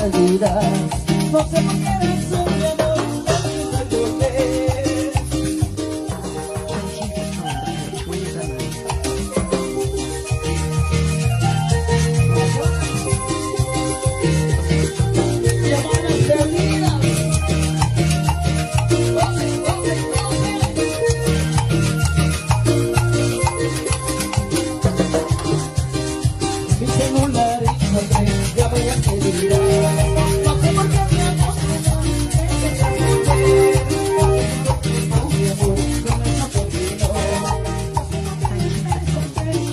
seguirás. No sé por qué razón, mi amor, no quise volver. Thank you for trying to catch William Emery. Mi amor, no te olvidas. Mi celular encontré, ya voy a pedir. No sé por qué mi amor me deja volver. Mi amor, no me soporto. Thank you for trying to catch William Emery.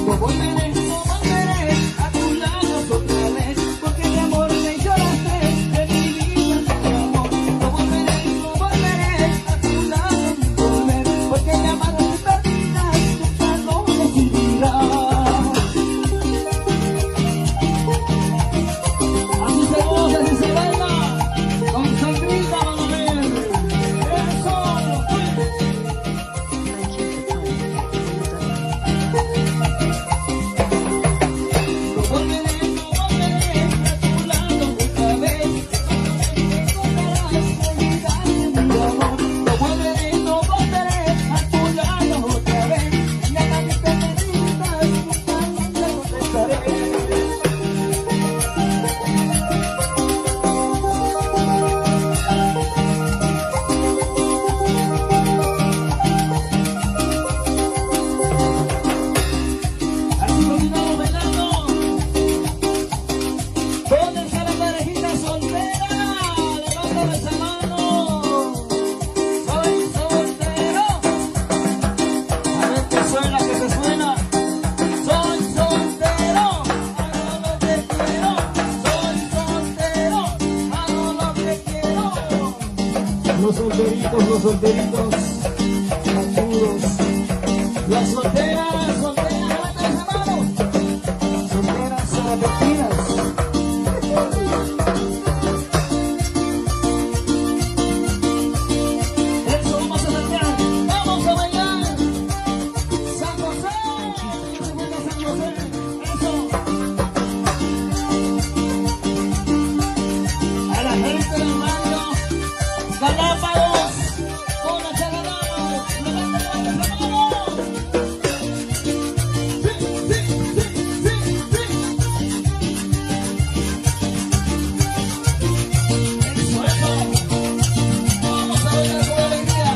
No volveré a tu lado otra vez, porque de amor me lloraste, de mi vida de amor. No volveré a tu lado, volver, porque de amar tus perdidas, nunca lo decidirás. Así se goza, así se baila, con sangrita van a ver. Eso. Thank you for trying to catch William Emery. No volveré a tu lado otra vez. Encontrarás olvidarte mi amor. No volveré a tu lado otra vez. Y a nadie te necesitas, nunca te contestaré. Así continuamos bailando. ¿Dónde está la parejita soltera? Levántame esa mano. Soy soltero. A ver qué suena, que se suena. Soy soltero, hago lo que quiero. Soy soltero, hago lo que quiero. Los solteritos, maduros. Las solteras, levanten esa mano. Solteras arrepentidas. Eso, vamos a bailar, vamos a bailar. San José, San José, eso. A la gente del barrio, Galápagos, con la Chagadama, levanten esa mano. Vamos a bailar con alegría.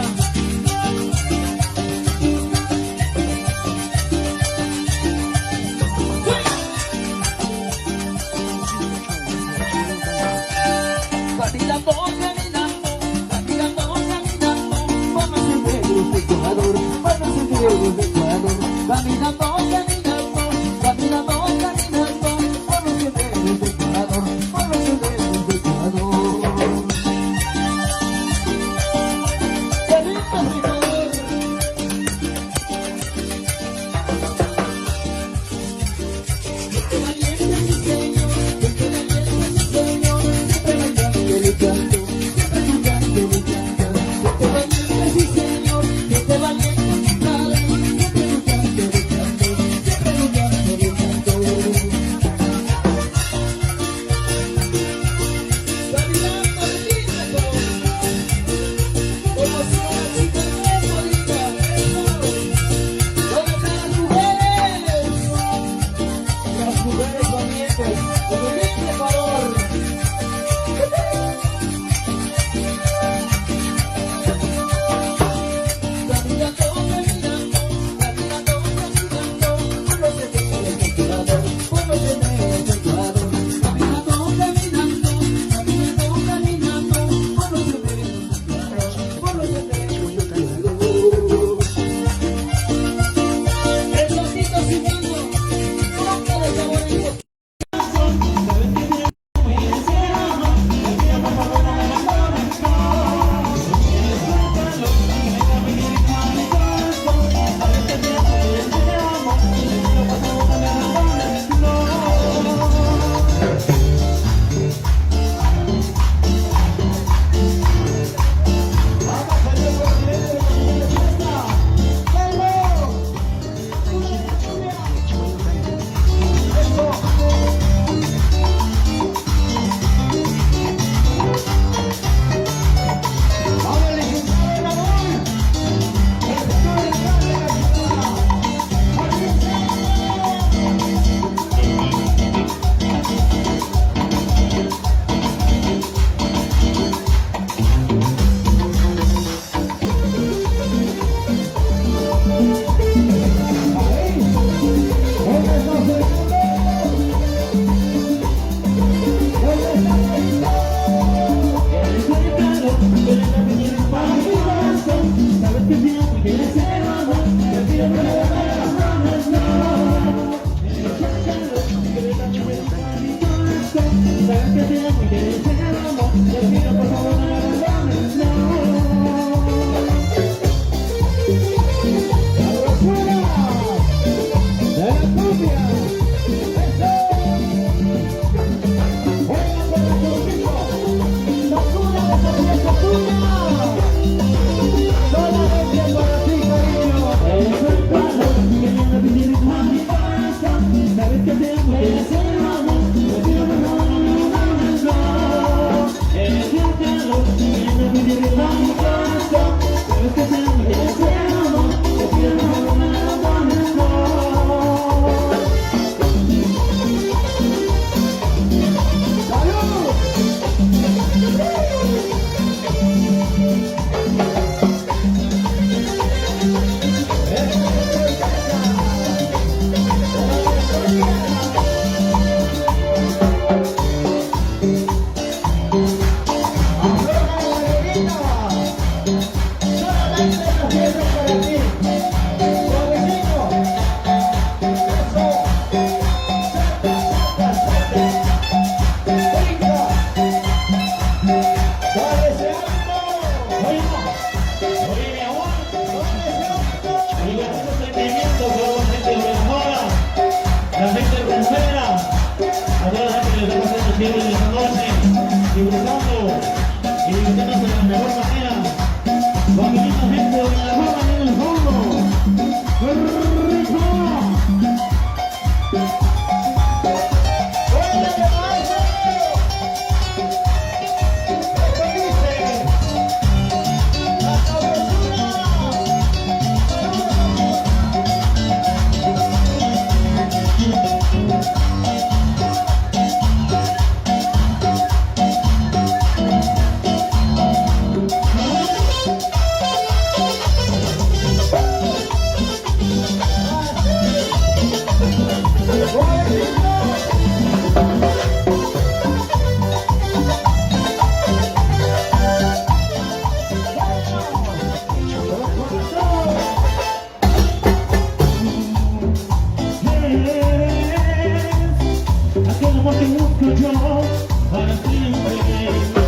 Caminando, por los senderos de Ecuador, por los senderos de Ecuador. Caminando, por los senderos de Ecuador, por los senderos de Ecuador. ¡Qué lindo, Ecuador! Qué valiente mi señor, qué valiente mi señor, siempre bailando el canto, siempre bailando el canto. Qué valiente mi señor, qué valiente mi padre, siempre bailando el canto, siempre bailando el canto. Caminando el ritmo, como si una chica muy bonita, eso. ¿Dónde están las mujeres? Las mujeres valientes, como el lindo Ecuador. que te amo y te deseo amor. Te pido por favor no me abandones, no. La rosura de la cumbia. ¡Eso! ¡Juega con el conmigo! ¡Locura de esa fiesta tuya! Solamente para ti, cariño. Es el calor que me anda pidiendo a mi corazón. Sabes que te amo y te deseo amor. Te pido por favor no me abandones, no. Es el calor que me anda pidiendo a mi corazón. Sabes que te amo y te deseo amor. Te pido por favor no me abandones, no. ¡Salud! La gente rumbera, a toda la gente que le está pasando cierre de esta noche, disfrutando y divirtiéndose de la mejor manera. Familita gente de la mejor en el fondo. ¡Qué rico! ¡Oye, maestro! ¿Qué dice? ¡La sabrosura! Aquel amor que busco yo para siempre.